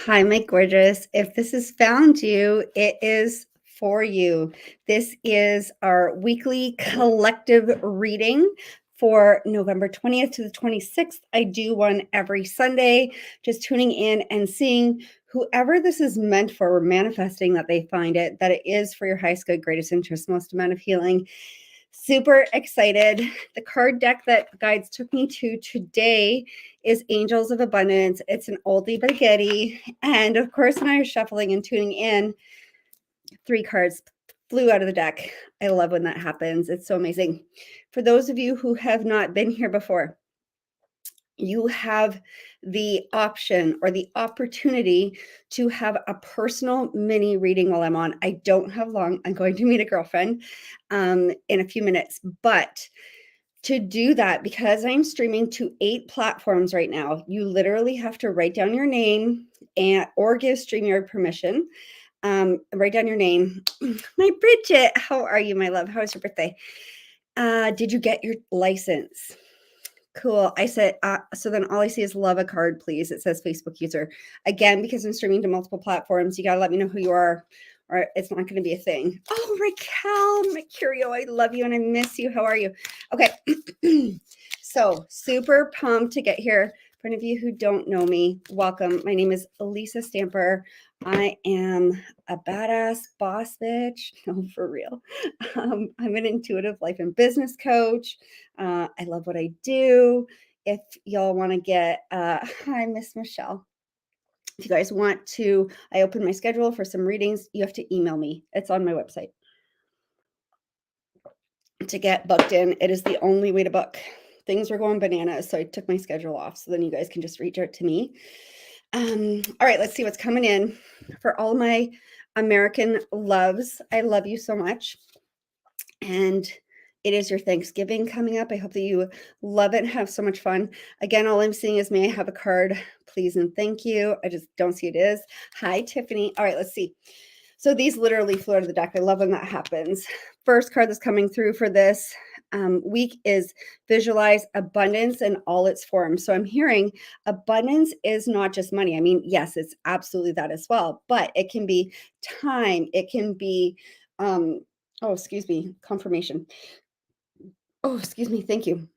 Hi, my gorgeous. If this has found you, it is for you. This is our weekly collective reading for November 20th to the 26th. I do one every Sunday, just tuning in and seeing whoever this is meant for, we're manifesting that they find it, that it is for your highest good, greatest interest, most amount of healing. Super excited. The card deck that guides took me to today is Angels of Abundance. It's an oldie but a goodie. And of course, when I was shuffling and tuning in, 3 cards flew out of the deck. I love when that happens. It's so amazing. For those of you who have not been here before, you have the option or the opportunity to have a personal mini reading while I'm on. I don't have long. I'm going to meet a girlfriend in a few minutes, but to do that, because I'm streaming to 8 platforms right now, you literally have to write down your name or give StreamYard permission. Write down your name. My Bridget, how are you, my love? How was your birthday? Did you get your license? Cool. I said, so then all I see is love a card, please. It says Facebook user. Again, because I'm streaming to multiple platforms, you got to let me know who you are, or it's not going to be a thing. Oh, Raquel, Mercurio, I love you and I miss you. How are you? Okay. So super pumped to get here. For any of you who don't know me, welcome. My name is Elisa Stamper. I am a badass boss bitch. No, for real. I'm an intuitive life and business coach. I love what I do. If y'all want to get, hi, Miss Michelle. If you guys want to, I open my schedule for some readings. You have to email me. It's on my website to get booked in. It is the only way to book. Things were going bananas, so I took my schedule off. So then you guys can just reach out to me. All right, let's see what's coming in for all my American loves. I love you so much. And it is your Thanksgiving coming up. I hope that you love it and have so much fun. Again, all I'm seeing is, may I have a card, please and thank you. I just don't see it is. Hi, Tiffany. All right, let's see. So these literally flew out of the deck. I love when that happens. First card that's coming through for this week is visualize abundance in all its forms. So I'm hearing abundance is not just money. I mean, yes, it's absolutely that as well, but it can be time. It can be, oh, excuse me, confirmation. Oh, excuse me. Thank you.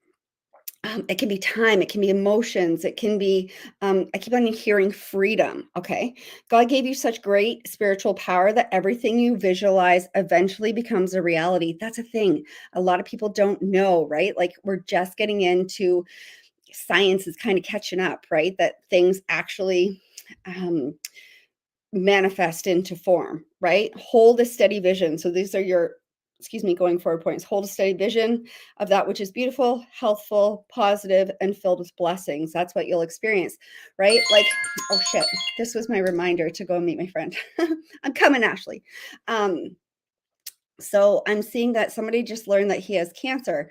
It can be time, it can be emotions, it can be, I keep on hearing freedom. Okay. God gave you such great spiritual power that everything you visualize eventually becomes a reality. That's a thing. A lot of people don't know, right? Like we're just getting into science is kind of catching up, right? That things actually, manifest into form, right? Hold a steady vision. So these are your, excuse me, going forward points. Hold a steady vision of that which is beautiful, healthful, positive, and filled with blessings. That's what you'll experience, right? Like, oh shit, this was my reminder to go and meet my friend. I'm coming, Ashley. So I'm seeing that somebody just learned that he has cancer.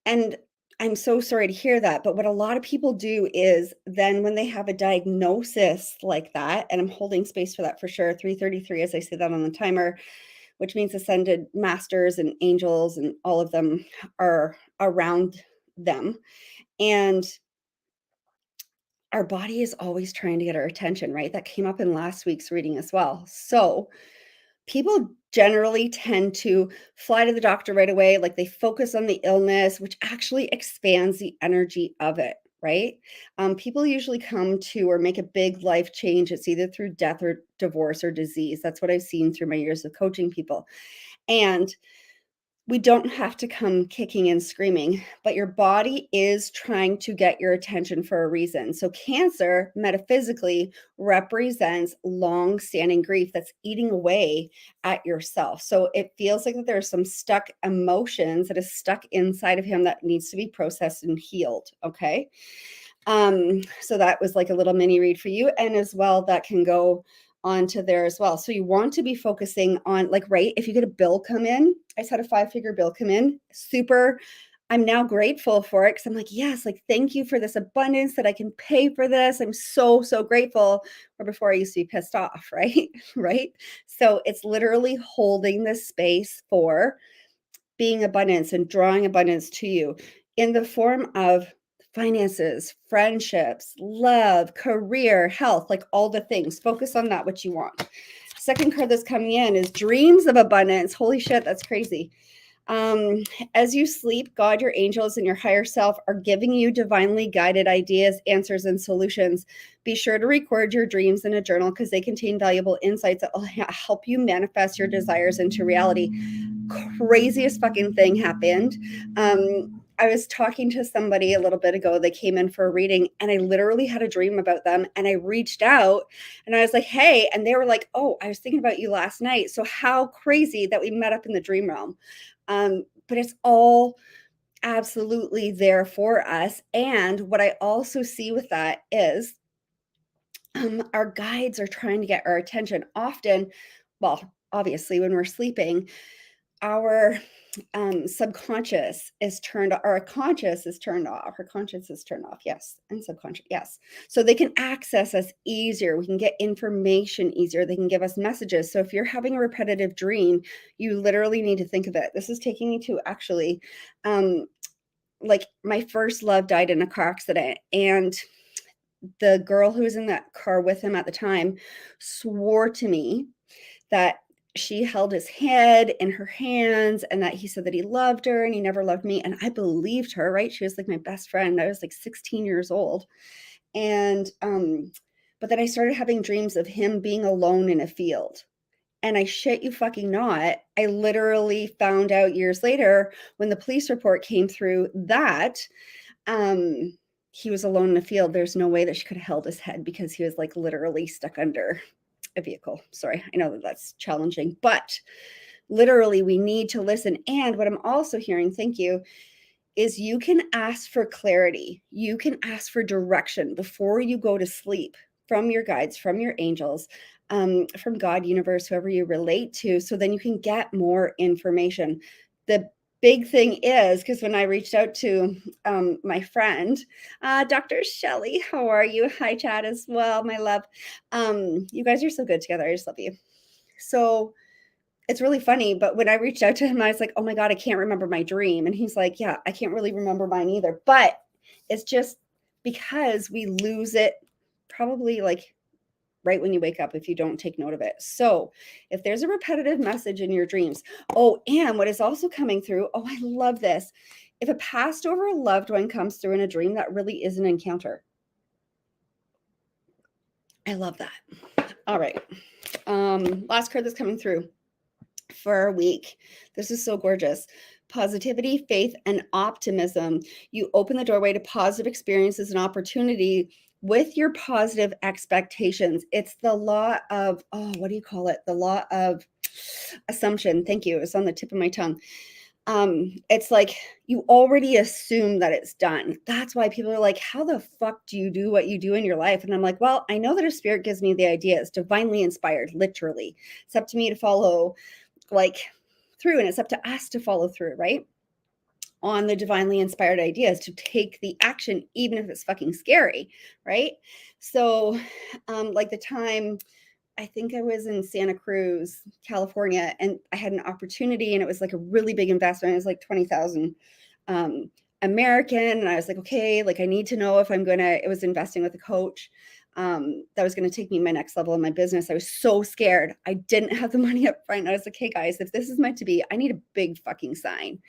And I'm so sorry to hear that. But what a lot of people do is then when they have a diagnosis like that, and I'm holding space for that for sure, 333, as I say that on the timer, which means ascended masters and angels and all of them are around them. And our body is always trying to get our attention, right? That came up in last week's reading as well. So people generally tend to fly to the doctor right away, like they focus on the illness, which actually expands the energy of it, right? People usually come to or make a big life change. It's either through death or divorce or disease. That's what I've seen through my years of coaching people. And we don't have to come kicking and screaming, but your body is trying to get your attention for a reason. So, cancer metaphysically represents long standing grief that's eating away at yourself. So, it feels like that there's some stuck emotions that is stuck inside of him that needs to be processed and healed. Okay. So, that was like a little mini read for you. And as well, that can go onto there as well. So you want to be focusing on like, right, if you get a bill come in, I just had a 5-figure bill come in, super. I'm now grateful for it because I'm like, yes, like, thank you for this abundance that I can pay for this. I'm so, so grateful. Or before I used to be pissed off, right? Right. So it's literally holding the space for being abundance and drawing abundance to you in the form of finances, friendships, love, career, health, like all the things. Focus on that, what you want. Second card that's coming in is dreams of abundance. Holy shit, that's crazy. As you sleep, God, your angels, and your higher self are giving you divinely guided ideas, answers, and solutions. Be sure to record your dreams in a journal because they contain valuable insights that will help you manifest your desires into reality. Craziest fucking thing happened. I was talking to somebody a little bit ago. They came in for a reading and I literally had a dream about them. And I reached out and I was like, hey, and they were like, oh, I was thinking about you last night. So how crazy that we met up in the dream realm. But it's all absolutely there for us. And what I also see with that is our guides are trying to get our attention often. Well, obviously, when we're sleeping, our subconscious is turned, our conscious is turned off. Our conscious is turned off. Yes. And subconscious. Yes. So they can access us easier. We can get information easier. They can give us messages. So if you're having a repetitive dream, you literally need to think of it. This is taking me to actually, like my first love died in a car accident, and the girl who was in that car with him at the time swore to me that she held his head in her hands and that he said that he loved her and he never loved me. And I believed her, right? She was like my best friend. I was like 16 years old. And, but then I started having dreams of him being alone in a field. And I shit you fucking not, I literally found out years later when the police report came through that he was alone in a field. There's no way that she could have held his head because he was like literally stuck under a vehicle. Sorry, I know that that's challenging, but literally we need to listen. And what I'm also hearing, thank you, is you can ask for clarity. You can ask for direction before you go to sleep from your guides, from your angels, from God, universe, whoever you relate to. So then you can get more information. The big thing is, because when I reached out to my friend, Dr. Shelley, how are you? Hi, Chad, as well, my love. You guys are so good together. I just love you. So it's really funny, but when I reached out to him, I was like, oh my God, I can't remember my dream. And he's like, yeah, I can't really remember mine either. But it's just because we lose it probably like right when you wake up if you don't take note of it. So if there's a repetitive message in your dreams, oh, and what is also coming through, oh, I love this. If a passed over loved one comes through in a dream, that really is an encounter. I love that. All right. Last card that's coming through for a week. This is so gorgeous. Positivity, faith, and optimism. You open the doorway to positive experiences and opportunity with your positive expectations. It's the law of, oh, what do you call it? The law of assumption. Thank you. It's on the tip of my tongue. It's like you already assume that it's done. That's why people are like, how the fuck do you do what you do in your life? And I'm like, well, I know that a spirit gives me the ideas, divinely inspired, literally. It's up to me to follow like through, and it's up to us to follow through, right? On the divinely inspired ideas, to take the action, even if it's fucking scary, right? So, like the time I think I was in Santa Cruz, California, and I had an opportunity, and it was like a really big investment. It was like 20,000 American, and I was like, okay, like I need to know if I'm gonna. It was investing with a coach that was going to take me my next level in my business. I was so scared. I didn't have the money up front. I was like, hey guys, if this is meant to be, I need a big fucking sign.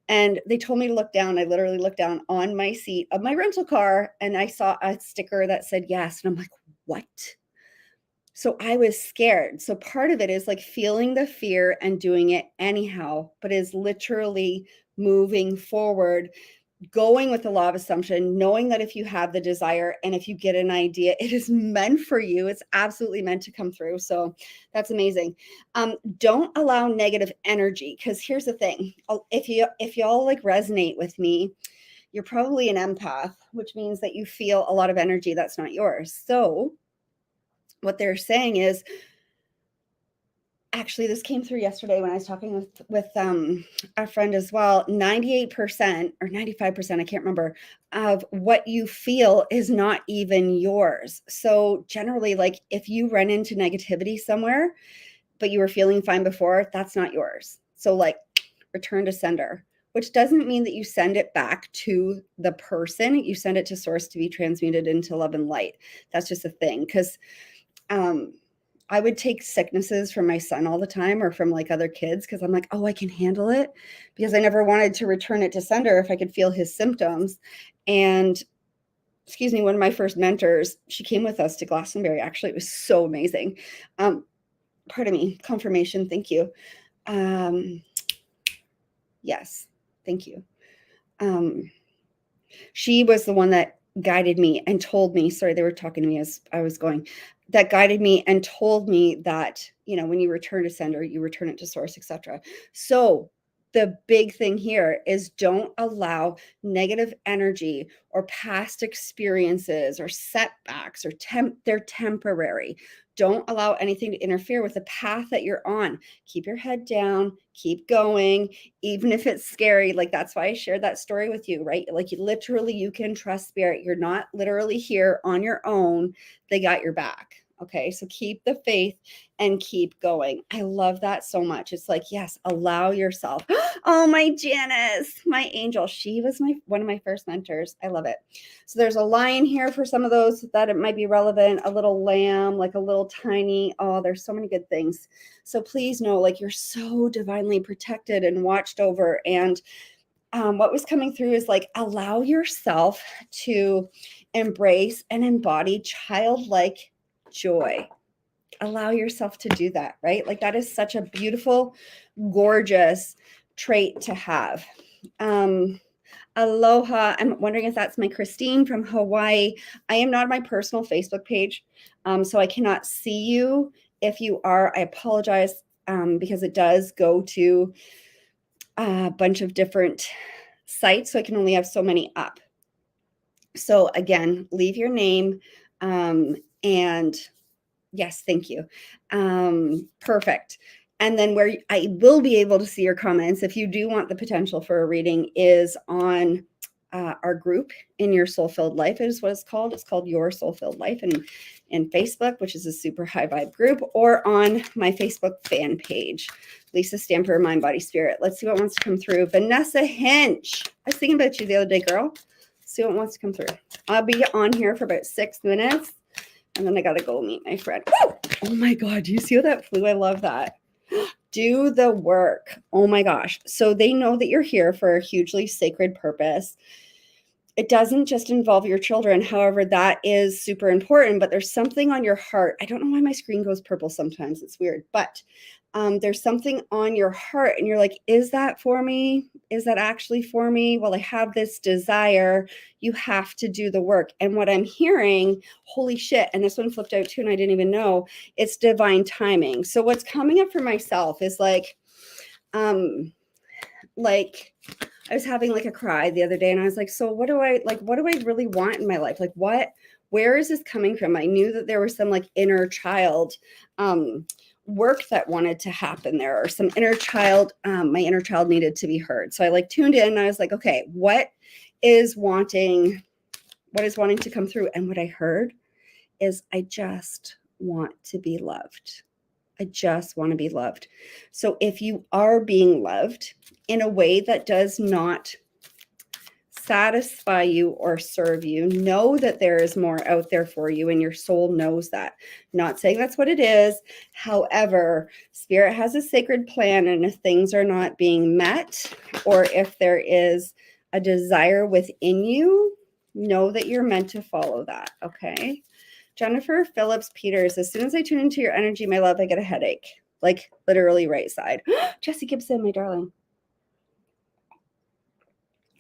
And they told me to look down. I literally looked down on my seat of my rental car and I saw a sticker that said yes. And I'm like, what? So I was scared. So part of it is like feeling the fear and doing it anyhow, but is literally moving forward, going with the law of assumption, knowing that if you have the desire and if you get an idea, it is meant for you. It's absolutely meant to come through. So that's amazing. Don't allow negative energy, because here's the thing. If y'all like resonate with me, you're probably an empath, which means that you feel a lot of energy that's not yours. So what they're saying is, actually, this came through yesterday when I was talking with a friend as well. 98% or 95%, I can't remember, of what you feel is not even yours. So generally, like if you run into negativity somewhere, but you were feeling fine before, that's not yours. So like return to sender. which doesn't mean that you send it back to the person. You send it to source to be transmuted into love and light. That's just a thing. Because I would take sicknesses from my son all the time or from like other kids because I'm like, oh, I can handle it, because I never wanted to return it to sender if I could feel his symptoms. And excuse me, one of my first mentors, she came with us to Glastonbury. Actually, it was so amazing. Pardon me, confirmation. Thank you. Yes, thank you. She was the one that guided me and told me, sorry, they were talking to me as I was going, that guided me and told me that, you know, when you return to sender, you return it to source, etc. So the big thing here is don't allow negative energy or past experiences or setbacks or they're temporary. Don't allow anything to interfere with the path that you're on. Keep your head down, keep going, even if it's scary. Like, that's why I shared that story with you, right? Like, literally, you can trust spirit. You're not literally here on your own. They got your back. Okay. So keep the faith and keep going. I love that so much. It's like, yes, allow yourself. Oh, my Janice, my angel. She was one of my first mentors. I love it. So there's a lion here for some of those that it might be relevant, a little lamb, like a little tiny, oh, there's so many good things. So please know, like, you're so divinely protected and watched over. And what was coming through is like, allow yourself to embrace and embody childlike joy. Allow yourself to do that, right? Like, that is such a beautiful, gorgeous trait to have. Aloha. I'm wondering if that's my Christine from Hawaii. I am not on my personal Facebook page, so I cannot see you. If you are, I apologize, because it does go to a bunch of different sites, so I can only have so many up. So again, leave your name, and yes, thank you. Perfect. And then where I will be able to see your comments, if you do want the potential for a reading, is on our group, In Your Soul Filled Life is what it's called. It's called Your Soul Filled Life in Facebook, which is a super high vibe group, or on my Facebook fan page, Lisa Stamper, Mind, Body, Spirit. Let's see what wants to come through. Vanessa Hinch. I was thinking about you the other day, girl. See what wants to come through. I'll be on here for about 6 minutes, and then I got to go meet my friend. Oh my God. Do you see how that flew? I love that. Do the work. Oh my gosh. So they know that you're here for a hugely sacred purpose. It doesn't just involve your children. However, that is super important, but there's something on your heart. I don't know why my screen goes purple sometimes. It's weird, but there's something on your heart and you're like, is that for me? Is that actually for me? Well, I have this desire. You have to do the work. And what I'm hearing, holy shit, and this one flipped out too, and I didn't even know, it's divine timing. So what's coming up for myself is like I was having like a cry the other day, and I was like, so what do I really want in my life? Like, where is this coming from? I knew that there was some like inner child work that wanted to happen there, or some inner child, my inner child needed to be heard. So I like tuned in and I was like, okay, what is wanting to come through? And what I heard is, I just want to be loved. I just want to be loved. So if you are being loved in a way that does not satisfy you or serve you, know that there is more out there for you, and your soul knows that. Not saying that's what it is. However, Spirit has a sacred plan, and if things are not being met, or if there is a desire within you, know that you're meant to follow that, okay? Jennifer Phillips Peters, as soon as I tune into your energy, my love, I get a headache. Like, literally right side. Jessie Gibson, my darling.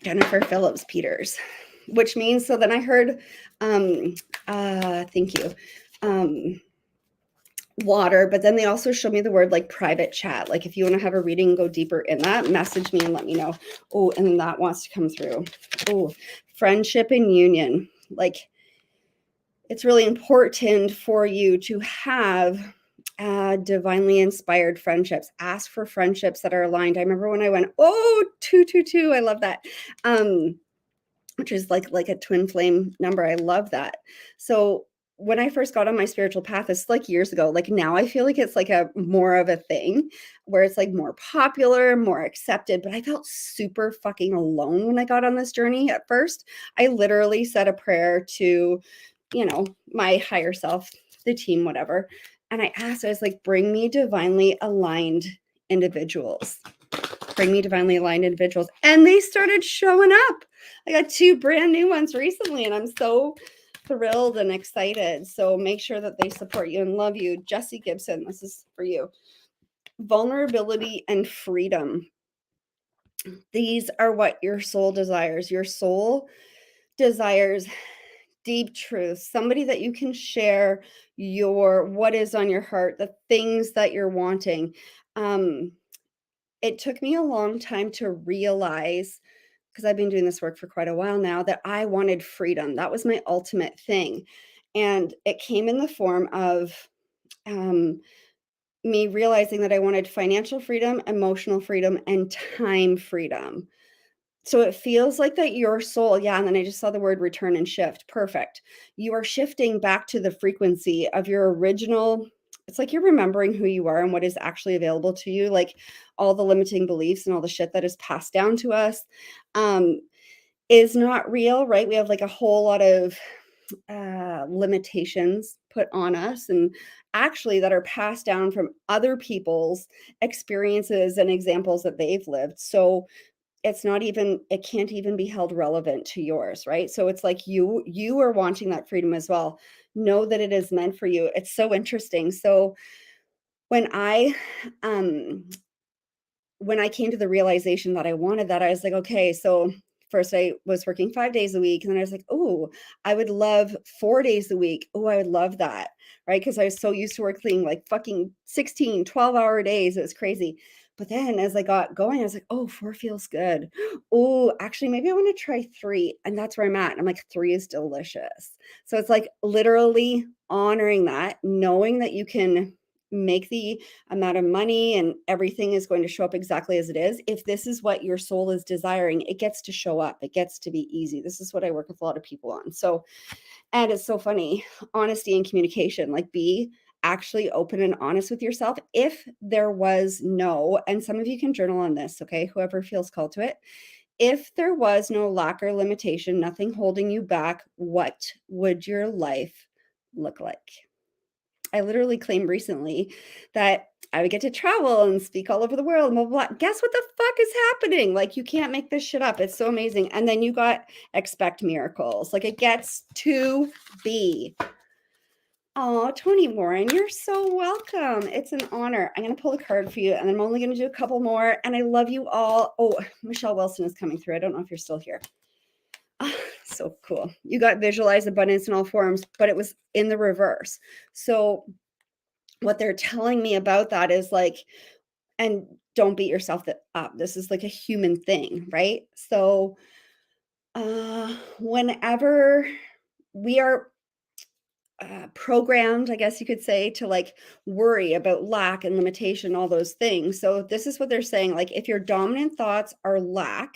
Jennifer Phillips Peters, which means, so then I heard, thank you, water, but then they also showed me the word like private chat. Like, if you want to have a reading, go deeper in that, message me and let me know. Oh, and then that wants to come through. Oh, friendship and union. Like, it's really important for you to have divinely inspired friendships. Ask for friendships that are aligned. I remember when I went, 222, I love that. Which is like a twin flame number. I love that. So when I first got on my spiritual path, it's like years ago. Like now I feel like it's like a more of a thing where it's like more popular, more accepted, but I felt super fucking alone when I got on this journey at first. I literally said a prayer to, my higher self, the team, whatever. And I asked, I was like, bring me divinely aligned individuals. Bring me divinely aligned individuals. And they started showing up. I got 2 brand new ones recently, and I'm so thrilled and excited. So make sure that they support you and love you. Jesse Gibson, this is for you. Vulnerability and freedom. These are what your soul desires. Your soul desires deep truth, somebody that you can share what is on your heart, the things that you're wanting. It took me a long time to realize, because I've been doing this work for quite a while now, that I wanted freedom. That was my ultimate thing. And it came in the form of me realizing that I wanted financial freedom, emotional freedom, and time freedom. So it feels like that your soul, yeah, and then I just saw the word return and shift. Perfect. You are shifting back to the frequency of your original. It's like you're remembering who you are and what is actually available to you, like all the limiting beliefs and all the shit that is passed down to us is not real, right? We have like a whole lot of limitations put on us, and actually that are passed down from other people's experiences and examples that they've lived. So it can't even be held relevant to yours, right? So it's like you are wanting that freedom as well. Know that it is meant for you. It's so interesting. So when I um when I came to the realization that I wanted that, I was like, okay, so first I was working 5 days a week. And then I was like, oh, I would love 4 days a week. Oh, I would love that. Right. Because I was so used to working like fucking 16, 12-hour days. It was crazy. But then as I got going, I was like, oh, 4 feels good. Oh, actually, maybe I want to try 3. And that's where I'm at. And I'm like, 3 is delicious. So it's like literally honoring that, knowing that you can make the amount of money and everything is going to show up exactly as it is. If this is what your soul is desiring, it gets to show up. It gets to be easy. This is what I work with a lot of people on. So, and it's so funny, honesty and communication, like be actually open and honest with yourself. If there was no, and some of you can journal on this, okay, whoever feels called to it. If there was no lack or limitation, nothing holding you back, what would your life look like? I literally claimed recently that I would get to travel and speak all over the world, blah, blah, blah. Guess what the fuck is happening? Like, you can't make this shit up. It's so amazing. And then you got expect miracles. Like, it gets to be. Oh, Tony Warren, you're so welcome. It's an honor. I'm going to pull a card for you, and I'm only going to do a couple more. And I love you all. Oh, Michelle Wilson is coming through. I don't know if you're still here. Oh, so cool. You got visualize abundance in all forms, but it was in the reverse. So what they're telling me about that is like, and don't beat yourself up. This is like a human thing, right? So whenever we are programmed, I guess you could say, to like worry about lack and limitation, all those things. So this is what they're saying. Like if your dominant thoughts are lack,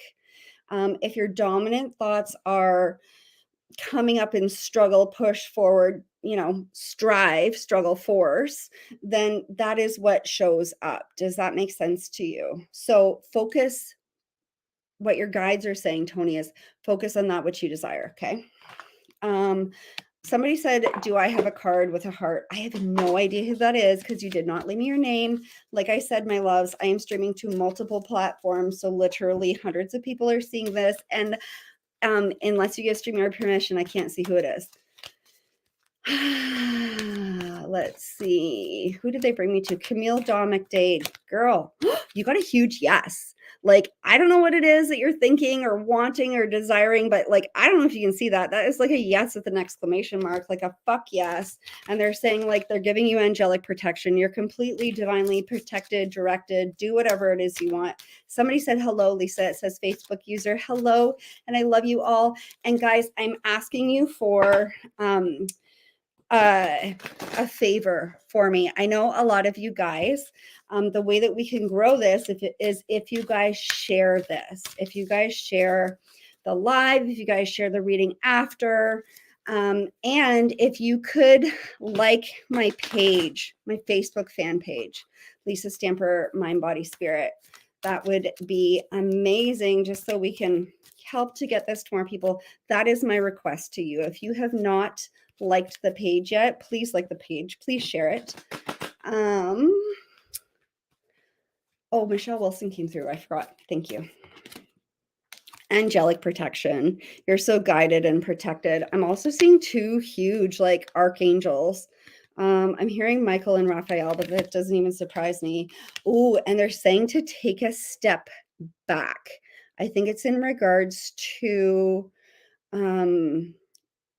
if your dominant thoughts are coming up in struggle, push forward, strive, struggle, force, then that is what shows up. Does that make sense to you? So focus. What your guides are saying, Tony, is focus on that which you desire. Okay. Somebody said, do I have a card with a heart? I have no idea who that is because you did not leave me your name. Like I said, my loves, I am streaming to multiple platforms. So literally hundreds of people are seeing this. And unless you give StreamYard permission, I can't see who it is. Let's see. Who did they bring me to? Camille Dawn McDade. Girl, you got a huge yes. Like, I don't know what it is that you're thinking or wanting or desiring, but like, I don't know if you can see that. That is like a yes with an exclamation mark, like a fuck yes. And they're saying like they're giving you angelic protection. You're completely divinely protected, directed. Do whatever it is you want. Somebody said hello, Lisa. It says Facebook user. Hello. And I love you all. And guys, I'm asking you for a favor for me. I know a lot of you guys, the way that we can grow this if you guys share this, if you guys share the live, if you guys share the reading after, And if you could like my page, my Facebook fan page, Lisa Stamper, Mind, Body, Spirit, that would be amazing, just so we can help to get this to more people. That is my request to you. If you have not liked the page yet, please like the page. Please share it. Oh, Michelle Wilson came through. I forgot. Thank you. Angelic protection. You're so guided and protected. I'm also seeing two huge like archangels. I'm hearing Michael and Raphael, but that doesn't even surprise me. Oh, and they're saying to take a step back. I think it's in regards to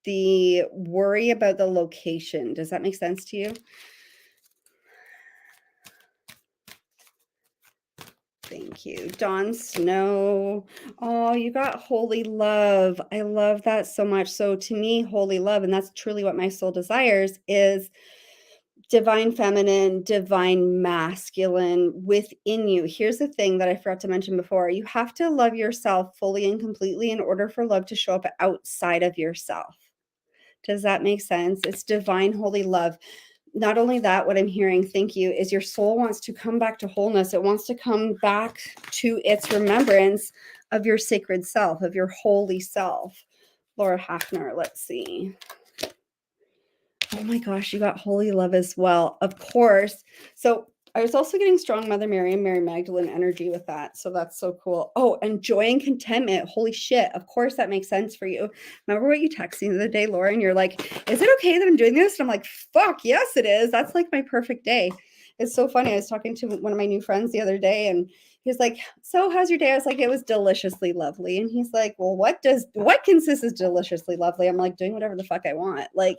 the worry about the location. Does that make sense to you? Thank you. Dawn Snow. Oh, you got holy love. I love that so much. So to me, holy love, and that's truly what my soul desires, is divine feminine, divine masculine within you. Here's the thing that I forgot to mention before. You have to love yourself fully and completely in order for love to show up outside of yourself. Does that make sense? It's divine, holy love. Not only that, what I'm hearing, thank you, is your soul wants to come back to wholeness. It wants to come back to its remembrance of your sacred self, of your holy self. Laura Hafner, let's see. Oh my gosh, you got holy love as well. Of course. So I was also getting strong Mother Mary and Mary Magdalene energy with that. So that's so cool. Oh, and joy and contentment. Holy shit. Of course that makes sense for you. Remember what you texted me the other day, Laura? And you're like, is it okay that I'm doing this? And I'm like, fuck, yes, it is. That's like my perfect day. It's so funny. I was talking to one of my new friends the other day, and he's like, so how's your day? I was like, it was deliciously lovely. And he's like, well, what consists of deliciously lovely? I'm like, doing whatever the fuck I want. Like,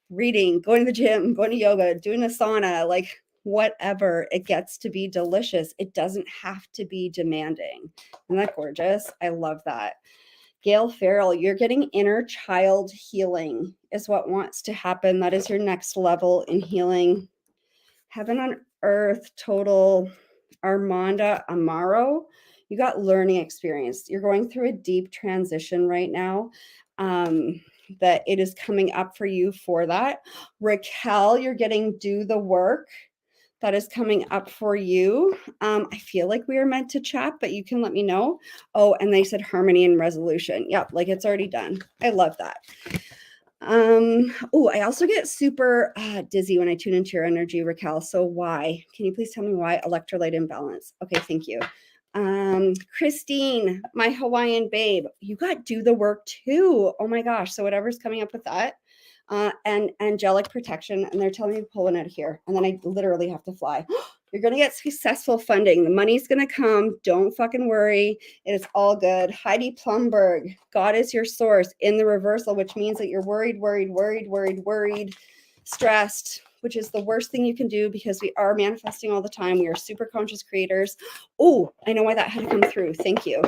reading, going to the gym, going to yoga, doing a sauna, like whatever, it gets to be delicious. It doesn't have to be demanding. Isn't that gorgeous? I love that. Gail Farrell, you're getting inner child healing is what wants to happen. That is your next level in healing. Heaven on Earth, total. Armanda Amaro, you got learning experience. You're going through a deep transition right now. That it is coming up for you for that. Raquel, you're getting do the work. That is coming up for you. I feel like we are meant to chat, but you can let me know. Oh, and they said harmony and resolution. Yep, like it's already done. I love that. Oh, I also get super dizzy when I tune into your energy, Raquel. So why? Can you please tell me why? Electrolyte imbalance. Okay, thank you. Christine, my Hawaiian babe, you got do the work too. Oh my gosh. So whatever's coming up with that. And angelic protection, and they're telling me to pull one out of here, and then I literally have to fly. You're going to get successful funding. The money's going to come. Don't fucking worry. It is all good. Heidi Plumberg, God is your source in the reversal, which means that you're worried, stressed, which is the worst thing you can do because we are manifesting all the time. We are super conscious creators. Oh, I know why that had to come through. Thank you.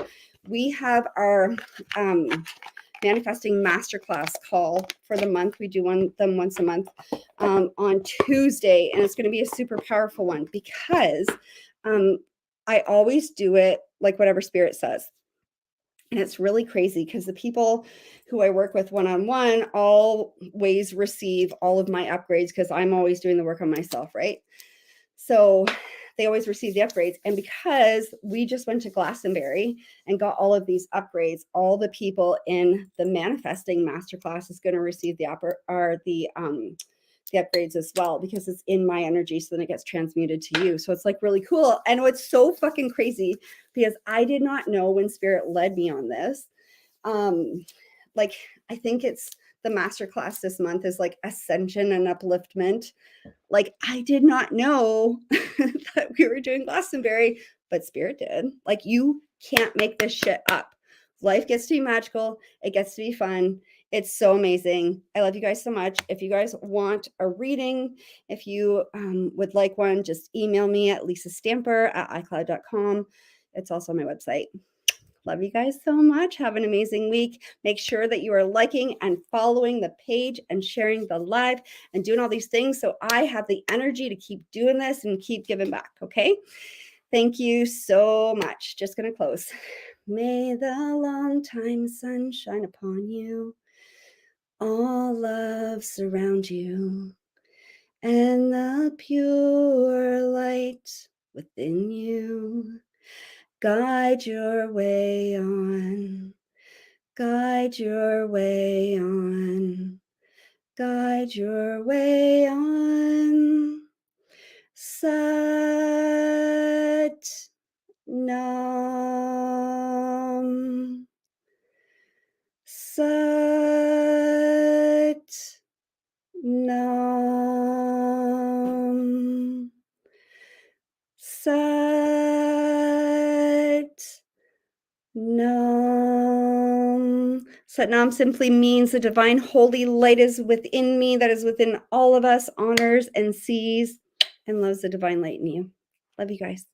We have our manifesting masterclass call for the month. We do them once a month on Tuesday, and it's going to be a super powerful one because I always do it like whatever spirit says. And it's really crazy because the people who I work with one-on-one always receive all of my upgrades because I'm always doing the work on myself, right? So they always receive the upgrades. And because we just went to Glastonbury and got all of these upgrades, all the people in the manifesting masterclass is going to receive the upgrades as well, because it's in my energy. So then it gets transmuted to you. So it's like really cool. And what's so fucking crazy, because I did not know when Spirit led me on this. Like, I think it's the masterclass this month is like ascension and upliftment. Like, I did not know that we were doing Glastonbury, but Spirit did. Like, you can't make this shit up. Life gets to be magical. It gets to be fun. It's so amazing. I love you guys so much. If you guys want a reading, if you would like one, just email me at lisastamper@icloud.com. It's also on my website. Love you guys so much. Have an amazing week. Make sure that you are liking and following the page and sharing the live and doing all these things so I have the energy to keep doing this and keep giving back, okay? Thank you so much. Just going to close. May the long time sun shine upon you. all love surround you, and the pure light within you guide your way on, guide your way on, guide your way on. Sat Nam. Sat Nam. Sat Nam. Satnam simply means the divine holy light is within me, that is within all of us, honors and sees and loves the divine light in you. Love you guys.